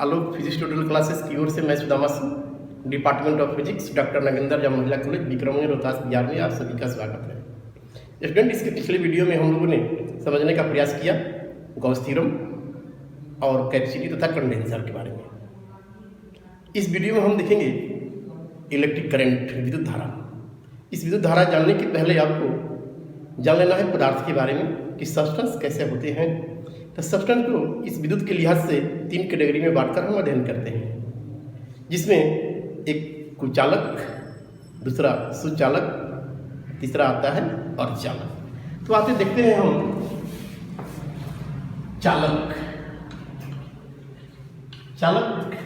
आलोक physics tutorial classes की ओर से मैं Sudama Singh, department of physics, doctor Nagendra Jha महिला कॉलेज विक्रमगंज रोहतास बिहार में आप सभी का स्वागत है। स्टूडेंट, इसके पिछले वीडियो में हम लोगों ने समझने का प्रयास किया गॉस थ्योरम और कैपेसिटी तथा कंडेंसर के बारे में। इस वीडियो में हम देखेंगे इलेक्ट्रिक करंट, विद्युत धारा। इस विद्युत धारा जानने के पहले आपको जान लेना है पदार्थ के बारे में कि सब्सटेंस कैसे होते हैं। तो सब्सटेंस को इस विद्युत के लिहाज से 3 कैटेगरी में बांटकर हम अध्ययन करते हैं, जिसमें एक कुचालक, दूसरा सुचालक, तीसरा आता है अर्धचालक। तो आते देखते हैं हम चालक, चालक,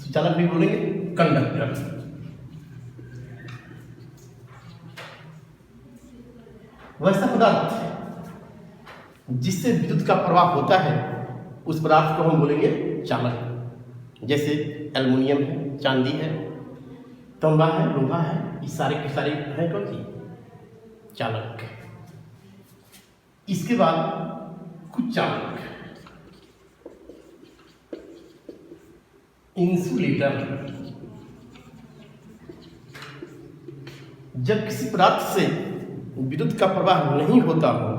सुचालक भी बोलेंगे, कंडक्टर। वैसा पदार्थ जिससे विद्युत का प्रवाह होता है उस पदार्थ को हम बोलेंगे चालक। जैसे एल्युमिनियम है, चांदी है, तांबा है, लोहा है, ये सारे के सारे हैं कौन सी चालक। इसके बाद कुचालक, इंसुलेटर। जब किसी पदार्थ से विद्युत का प्रवाह नहीं होता हो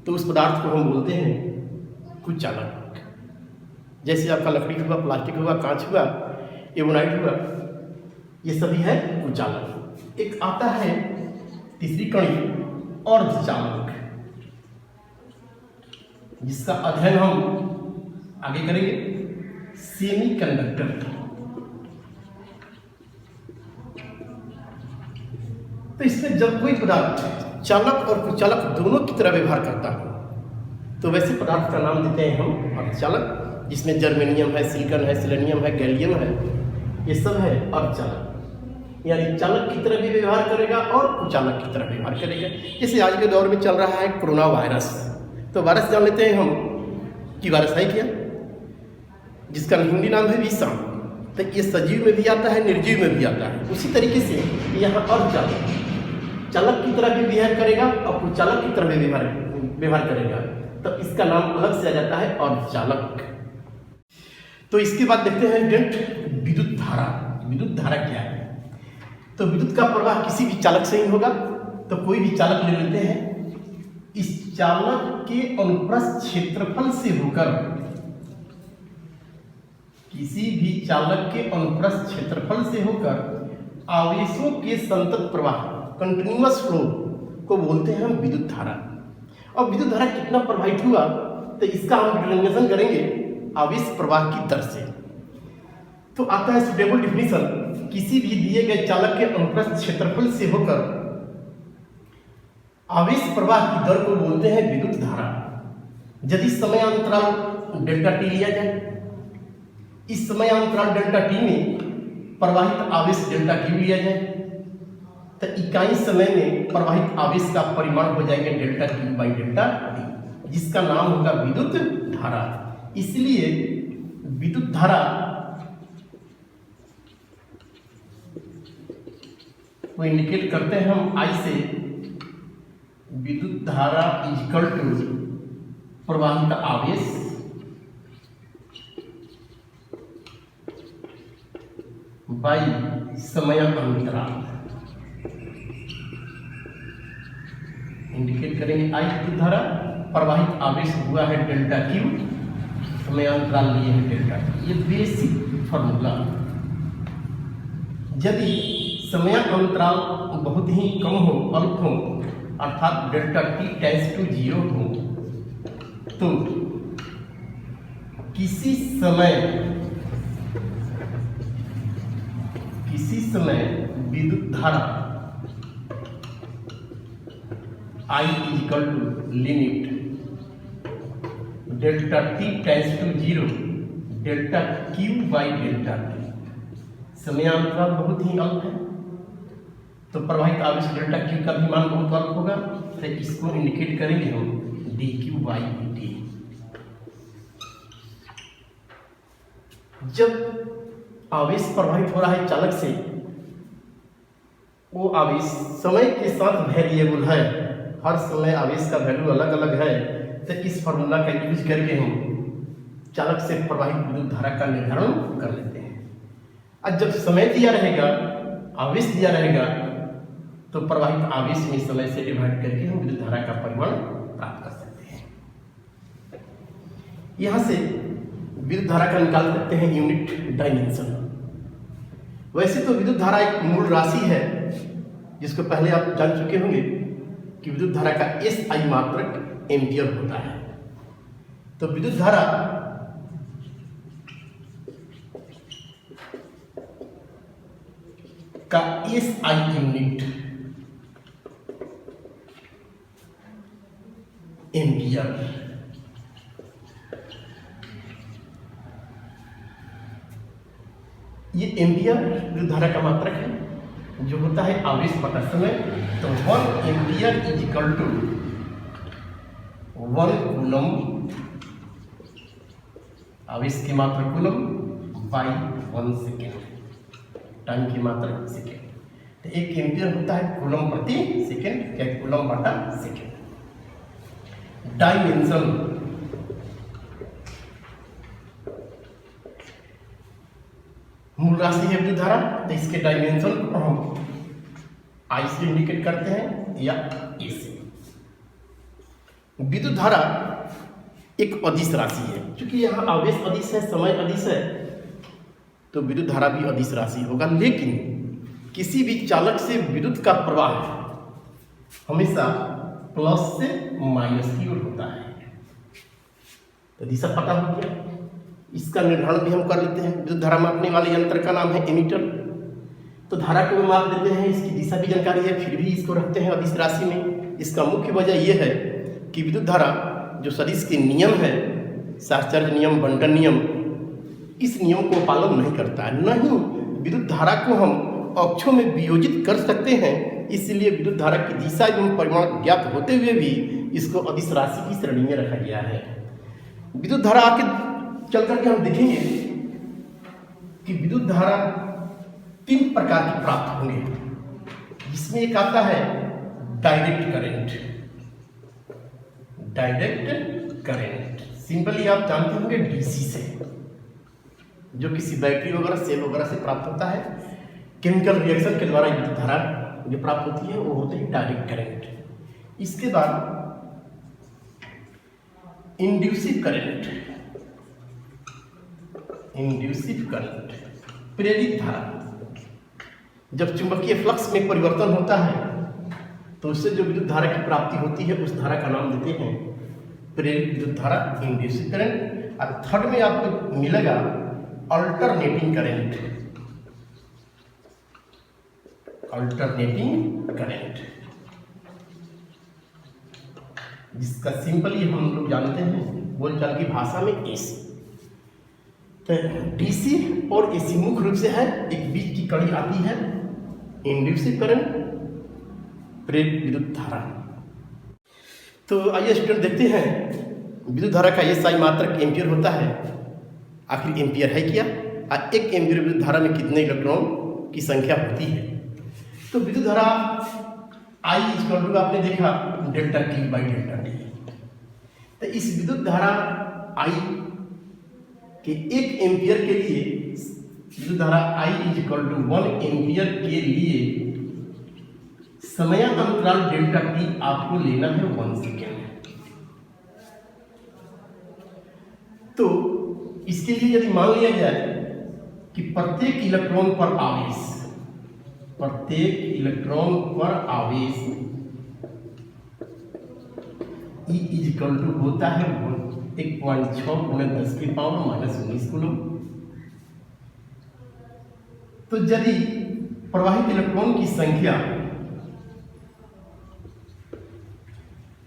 तो उस पदार्थ को हम बोलते हैं कुचालक। जैसे आपका लकड़ी हुआ, प्लास्टिक हुआ, कांच हुआ, एवोनाइट हुआ, ये सभी है कुचालक। एक आता है तीसरी कड़ी अर्धचालक, जिसका अध्ययन हम आगे करेंगे, सेमीकंडक्टर। तो इसमें जब कोई पदार्थ चालक और कुचालक दोनों की तरह व्यवहार करता है तो वैसे पदार्थ का नाम देते हैं हम अर्धचालक, जिसमें जर्मेनियम है, सिलिकॉन है, सिलेनियम है, गैलियम है, ये सब है अर्धचालक। यानी चालक की तरह भी व्यवहार करेगा और कुचालक की तरह व्यवहार करेगा। जैसे आज के दौर में चल रहा है कोरोना वायरस, तो वायरस जान लेते हैं हम कि वायरस है क्या, जिसका हिंदी नाम है विषाणु। तो ये सजीव में भी आता है, निर्जीव में भी आता है। उसी तरीके से यहाँ अर्धचालक चालक की तरह भी व्यवहार करेगा और कुचालक की तरह भी व्यवहार करेगा, तो इसका नाम अलग से आ जाता है अर्धचालक। तो इसके बाद देखते हैं स्टूडेंट विद्युत धारा। विद्युत धारा क्या है? तो विद्युत का प्रवाह किसी भी चालक से ही होगा। तो कोई भी चालक ले लेते हैं, इस चालक के अनुप्रस्थ क्षेत्रफल से होकर, किसी भी चालक के अनुप्रस्थ क्षेत्रफल से होकर आवेशों के संतत प्रवाह, कंटिन्यूअस फ्लो को बोलते हैं हम विद्युत धारा। और विद्युत धारा कितना प्रवाहित हुआ तो इसका हम डिटरमिनेशन करेंगे आवेश प्रवाह की दर से। तो आता है सुटेबल डिफिनीशन, किसी भी दिए गए चालक के अनुप्रस्थ क्षेत्रफल से होकर आवेश प्रवाह की दर को बोलते हैं विद्युत धारा। यदि समय अंतराल डेल्टा टी लिया जाए, इस समय अंतराल डेल्टा टी में प्रवाहित आवेश डेल्टा क्यू लिया जाए, तो इकाई समय में प्रवाहित आवेश का परिमाण हो जाएंगे delta Q by delta T, जिसका नाम होगा विद्युत धारा। इसलिए विद्युत धारा को इंडिकेट करते हैं हम आई से। विद्युत धारा इक्वल टू प्रवाहित आवेश बाई समय अंतराल। इंडिकेट करेंगे आई विद्युत धारा, प्रवाहित आवेश हुआ है डेल्टा क्यू, समय अंतराल लिए है डेल्टा। ये बेसिक फॉर्मूला। यदि समय अंतराल बहुत ही कम हो, अल्प हो, अर्थात डेल्टा टी टेंड्स टू 0 हो, तो किसी समय विद्युत धारा I equal to limit delta T tends to 0 delta Q by delta T. समयांतराल बहुत ही अल्प है तो प्रवाहित आवेश डेल्टा क्यू का भी मान बहुत अल्प होगा, तो इसको इंडिकेट करेंगे हम डी क्यू बाई डी। जब आवेश प्रवाहित हो रहा है चालक से, वो आवेश समय के साथ वेरिएबल है, हर समय आवेश का वैल्यू अलग अलग है। तो इस फॉर्मूला का यूज करके हम चालक से प्रवाहित विद्युत धारा का निर्धारण कर लेते हैं। अब जब समय दिया रहेगा, आवेश दिया रहेगा, तो प्रवाहित आवेश में समय से डिवाइड करके हम विद्युत धारा का परिमाण प्राप्त कर सकते हैं। यहां से विद्युत धारा का निकाल सकते हैं यूनिट डायमेंशन। वैसे तो विद्युत धारा एक मूल राशि है जिसको पहले आप जान चुके होंगे कि विद्युत धारा का SI मात्रक एम्पियर होता है। तो विद्युत धारा का SI यूनिट एम्पियर। ये एम्पियर विद्युत धारा का मात्रक है जो होता है आवेश बटा समय। तो 1 ampere is equal to 1 coulomb, आवेश की मात्रा कूलम, बाई 1 सेकेंड, टाइम की मात्रा सेकेंड। तो 1 एम्पियर होता है कूलम प्रति सेकेंड या कूलम बटा सेकेंड। डायमेंशन मूल राशि है विद्युत धारा, तो इसके डायमेंशन को हम I से इंडिकेट करते हैं या A से। विद्युत धारा एक अदिश राशि है। क्योंकि यहाँ आवेश अदिश है, समय अदिश है, तो विद्युत धारा भी अदिश राशि होगा। लेकिन किसी भी चालक से विद्युत का प्रवाह हमेशा प्लस से माइनस की ओर होता है। तो दिशा पता हो गया। इसका निर्धारण भी हम कर लेते हैं। विद्युत धारा मापने वाले यंत्र का नाम है एमीटर। तो धारा को भी माप देते हैं, इसकी दिशा भी जानकारी है, फिर भी इसको रखते हैं अदिश राशि में। इसका मुख्य वजह यह है कि विद्युत धारा जो सदिश के नियम है, साहचर्य नियम, बंटन नियम, इस नियम को पालन नहीं करता है। नहीं, विद्युत धारा को हम अक्षों में वियोजित कर सकते हैं। इसलिए विद्युत धारा की दिशा एवं परिमाण ज्ञात होते हुए भी इसको अदिश राशि की श्रेणी में रखा गया है। विद्युत धारा आगे चल करके हम देखेंगे कि विद्युत धारा 3 प्रकार की प्राप्त होंगे, जिसमें एक आता है direct current. Direct current simply आप जानते होंगे डीसी से, जो किसी बैटरी वगैरह, सेल वगैरह से प्राप्त होता है। केमिकल रिएक्शन के द्वारा विद्युत धारा जो प्राप्त होती है वो होते हैं डायरेक्ट करंट। इसके बाद इंड्यूसिव करंट। इंड्यूसिव करंट प्रेरित धारा। जब चुंबकीय फ्लक्स में परिवर्तन होता है तो उससे जो विद्युत धारा की प्राप्ति होती है उस धारा का नाम देते हैं प्रेरित विद्युत धारा, इंड्यूसिव करंट। और थर्ड में आपको मिलेगा अल्टरनेटिंग करंट। अल्टरनेटिंग करंट जिसका सिंपली हम लोग जानते हैं बोलचाल की भाषा में एसी। तो डीसी और एसी मुख्य रूप से है, एक बीच की कड़ी आती है इंड्यूसिव करंट, प्रेरित विद्युत धारा। तो आइए स्टूडेंट देखते हैं विद्युत धारा का SI मात्रक एम्पियर होता है। आखिर एम्पियर है क्या, और 1 एम्पियर विद्युत धारा में कितने इलेक्ट्रॉन की संख्या होती है। तो विद्युत धारा I इक्वल टू आपने देखा delta Q by delta T। तो इस विद्युत धारा I कि 1 एम्पियर के लिए विद्युत धारा I इक्वल टू 1 एम्पियर के लिए समयांतराल डेल्टा T आपको लेना है 1 सेकेंड। तो इसके लिए यदि मान लिया जाए कि प्रत्येक इलेक्ट्रॉन पर आवेश, प्रत्येक इलेक्ट्रॉन पर आवेश E इक्वल टू होता है 1.6 × 10⁻⁻⁹ कूलम। तो यदि प्रवाहित इलेक्ट्रॉन की संख्या,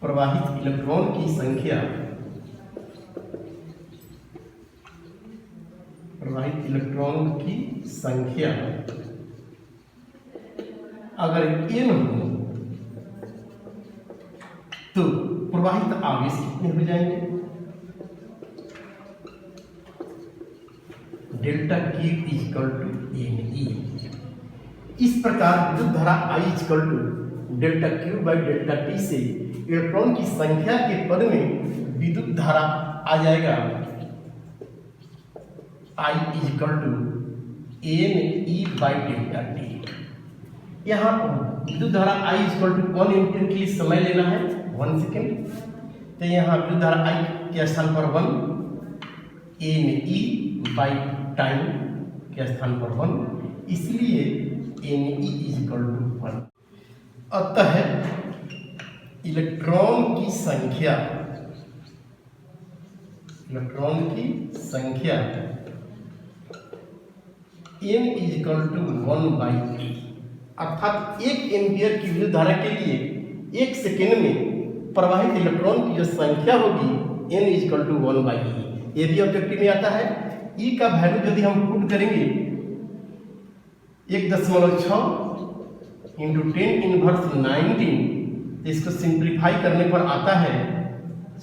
प्रवाहित इलेक्ट्रॉन की संख्या, प्रवाहित इलेक्ट्रॉन की संख्या अगर n हो तो प्रवाहित आवेश कितने हो जाएंगे, delta Q equal to NE। इस प्रकार विद्युत धारा I equal to delta Q by delta T से इलेक्ट्रॉन की संख्या के पद में विद्युत धारा आ जाएगा I is equal to N E by delta T. यहाँ विद्युत धारा I is equal to 1 ampere के लिए समय लेना है 1 सेकेंड। तो यहाँ विद्युत धारा I के स्थान पर 1, एन ई बाई टाइम के स्थान पर 1, इसलिए N E is equal to 1। अतः इलेक्ट्रॉन की संख्या n is equal to 1/e, अर्थात 1 एम्पियर की विद्युत धारा के लिए 1 सेकेंड में प्रवाहित इलेक्ट्रॉन की जो संख्या होगी n is equal to 1/e। ये भी ऑब्जेक्टिव में आता है। e का वैल्यू यदि हम पुट करेंगे 1.6 इंटू 10⁻19, तो इसको सिंप्लीफाई करने पर आता है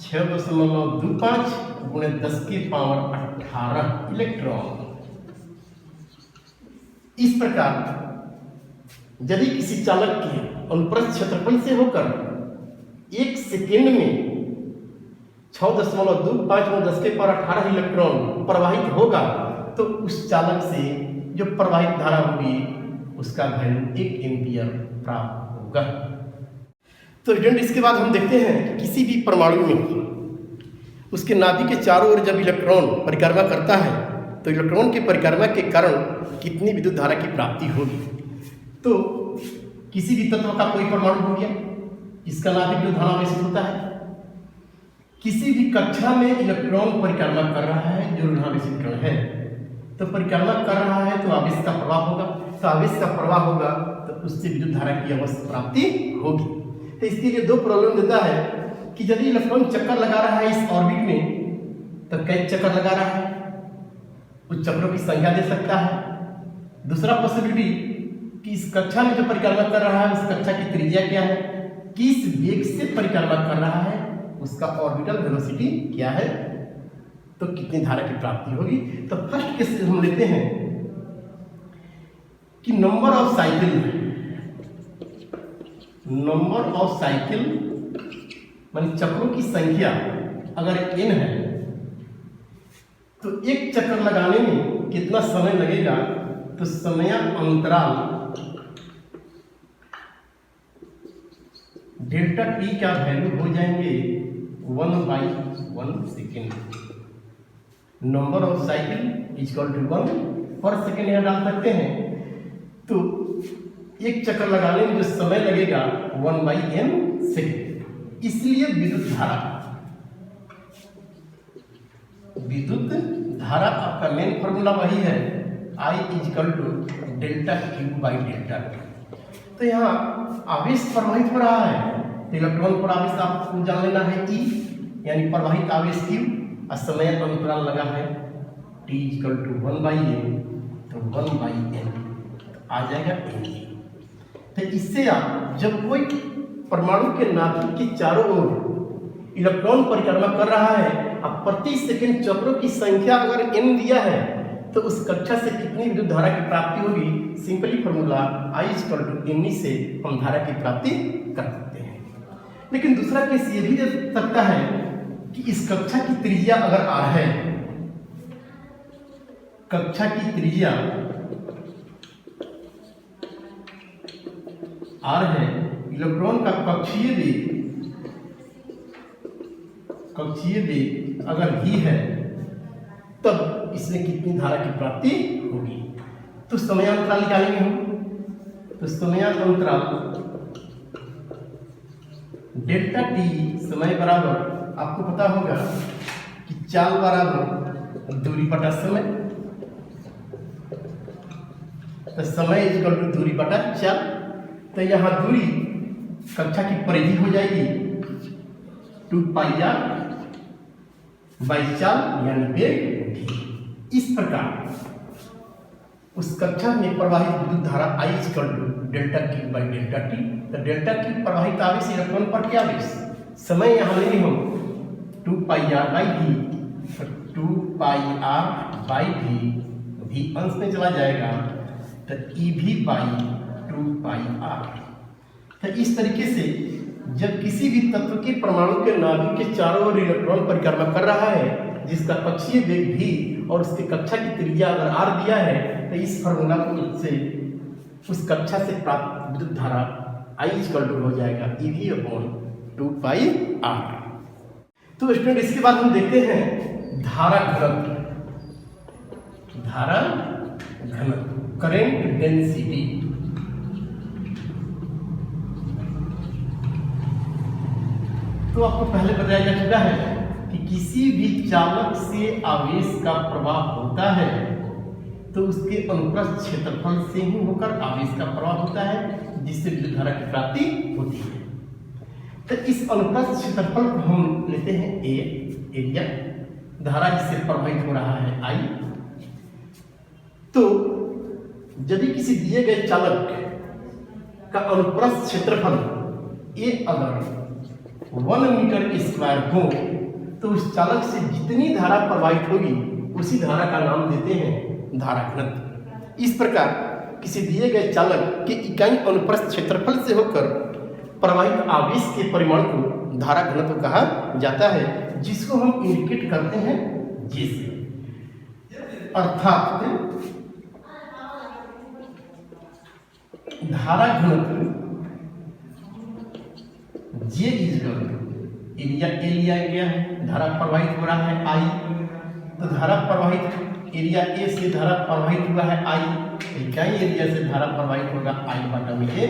6.25 गुणे 10⁻18 इलेक्ट्रॉन। इस प्रकार यदि किसी चालक के अनुप्रस्थ क्षेत्रफल से होकर 1 सेकेंड में 6.25 गुणे 10⁻18 इलेक्ट्रॉन प्रवाहित होगा, तो उस चालक से जो प्रवाहित धारा होगी उसका वैल्यू 1 एम्पियर प्राप्त होगा। तो स्टूडेंट, इसके बाद हम देखते हैं कि किसी भी परमाणु में उसके नाभि के चारों ओर जब इलेक्ट्रॉन परिक्रमा करता है तो इलेक्ट्रॉन की परिक्रमा के कारण कितनी विद्युत धारा की प्राप्ति होगी। तो किसी भी तत्व का कोई परमाणु हो गया, इसका नाभिक जो धनावेशित होता है, किसी भी कक्षा में इलेक्ट्रॉन परिक्रमा कर रहा है जो ऋणावेशित कण है, तो परिक्रमा कर रहा है तो आवेश का प्रवाह होगा, तो आवेश का प्रवाह होगा तो उससे विद्युत धारा की अवश्य प्राप्ति होगी। तो इसके लिए 2 प्रॉब्लम देता है कि यदि इलेक्ट्रॉन चक्कर लगा रहा है इस ऑर्बिट में तो कई चक्कर लगा रहा है, उस चक्रों की संख्या दे सकता है। दूसरा पॉसिबिलिटी कि इस कक्षा में जो परिक्रमा कर रहा है उस कक्षा की त्रिज्या क्या है, किस वेग से परिक्रमा कर रहा है, उसका ऑर्बिटल वेलोसिटी क्या है, तो कितनी धारा की प्राप्ति होगी। तो फर्स्ट केस हम लेते हैं कि नंबर ऑफ साइकिल माने चक्रों की संख्या अगर n है तो एक चक्कर लगाने में कितना समय लगेगा, तो समय अंतराल डेल्टा टी का वैल्यू हो जाएंगे 1/1 second. Number of cycle equal to 1 पर सेकेंड यहाँ डाल सकते हैं। तो एक चक्कर लगाने में जो समय लगेगा 1/n सेकेंड। इसलिए विद्युत धारा आपका मेन फॉर्मूला वही है, I equal to delta Q by delta T. तो यहाँ आवेश प्रवाहित हो रहा है तो इलेक्ट्रॉन पर आवेश आपको जान लेना है E, यानी प्रवाहित आवेश Q, और समय अंतराल लगा है T इक्वल टू 1/n, तो 1/n आ जाएगा n। तो इससे आप जब कोई परमाणु के नाभिक के चारों ओर इलेक्ट्रॉन परिक्रमा कर रहा है, अब प्रति सेकंड चक्रों की संख्या अगर n दिया है तो उस कक्षा से कितनी विद्युत धारा की प्राप्ति होगी, simply formula I equal to n से हम धारा की प्राप्ति कर सकते हैं। लेकिन दूसरा केस ये भी दे सकता है कि इस कक्षा की त्रिज्या अगर r है, कक्षा की त्रिज्या r है, इलेक्ट्रॉन का कक्षीय वेग अगर v है, तब इसमें कितनी धारा की प्राप्ति होगी। तो समयांतराल निकालेंगे हम। तो समयांतराल डेल्टा टी समय बराबर आपको पता होगा कि चाल बराबर दूरी बटा समय। तो समय इक्वल टू दूरी बटा चाल। तो यहाँ दूरी कक्षा की परिधि हो जाएगी 2πr बाई चाल यानी वेग v। इस प्रकार उस कक्षा में प्रवाहित विद्युत धारा I equal to delta Q by delta T. तो डेल्टा क्यू प्रवाहित आवेश इलेक्ट्रॉन पर क्या आवेश, समय यहाँ लेंगे हम 2πr by v, 2πr by v अंश में चला जाएगा तो EV बाई 2πr। तो इस तरीके से जब किसी भी तत्व के परमाणु के नाभिक के चारों ओर इलेक्ट्रॉन परिक्रमा कर रहा है जिसका कक्षीय वेग भी और उसकी कक्षा की त्रिज्या अगर r दिया है तो इस फॉर्मूला को से उस कक्षा से प्राप्त विद्युत धारा I = हो जाएगा EV/2πr। तो स्टूडेंट इसके बाद हम देखते हैं धारा घनत्व। धारा घनत्व करेंट डेंसिटी। तो आपको पहले बताया जा चुका है कि किसी भी चालक से आवेश का प्रवाह होता है तो उसके अनुप्रस्थ क्षेत्रफल से ही होकर आवेश का प्रवाह होता है, जिससे विद्युत धारा की प्राप्ति होती है। तो इस अनुप्रस्थ क्षेत्रफल को हम लेते हैं ए, एरिया। धारा जिससे प्रवाहित हो रहा है I। तो यदि किसी दिए गए चालक का अनुप्रस्थ क्षेत्रफल ए अगर 1 मीटर स्क्वायर हो तो उस चालक से जितनी धारा प्रवाहित होगी उसी धारा का नाम देते हैं धारा घनत्व। इस प्रकार किसी दिए गए चालक के इकाई अनुप्रस्थ क्षेत्रफल से होकर प्रवाहित आवेश के परिमाण को धारा घनत्व कहा जाता है, जिसको हम इंडिकेट करते हैं J से। अर्थात धारा घनत्व J एरिया ए लिया गया है, धारा प्रवाहित हो रहा है I। तो धारा प्रवाहित एरिया ए से धारा प्रवाहित हुआ है I, इकाई एरिया से धारा प्रवाहित होगा I/A,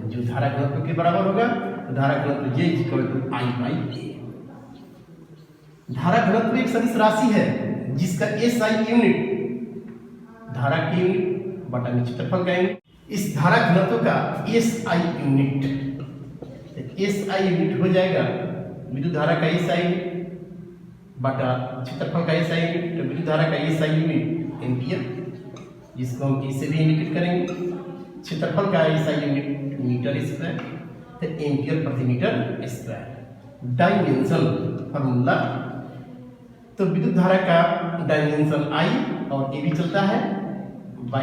जो धारा घनत्व के बराबर होगा। तो धारा घनत्व J = I/A। धारा घनत्व एक सदिश राशि है जिसका SI यूनिट धारा की यूनिट बटा में क्षेत्रफल का यूनिट। इस धारा घनत्व का SI यूनिट हो जाएगा विद्युत धारा का SI बटा क्षेत्रफल का SI यूनिट। तो विद्युत धारा का SI यूनिट एम्पियर, जिसको हम इससे भी इंडिकेट करेंगे। क्षेत्रफल का SI यूनिट मीटर स्क्वायर, तो एम्पियर प्रति मीटर स्क्वायर। डायमेंशन फॉर्मूला, तो विद्युत धारा का डायमेंशन I और A भी चलता है L²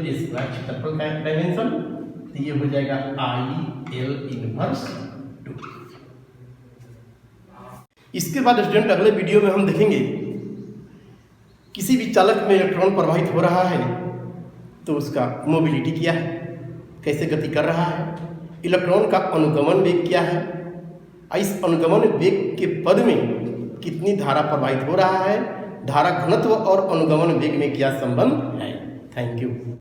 क्षेत्रफल का डायमेंशन। तो ये हो जाएगा IL−2। इसके बाद स्टूडेंट अगले वीडियो में हम देखेंगे किसी भी चालक में इलेक्ट्रॉन प्रवाहित हो रहा है तो उसका मोबिलिटी क्या है, कैसे गति कर रहा है, इलेक्ट्रॉन का अनुगमन वेग क्या है, इस अनुगमन वेग के पद में कितनी धारा प्रवाहित हो रहा है, धारा घनत्व और अनुगमन वेग में क्या संबंध है। Thank you.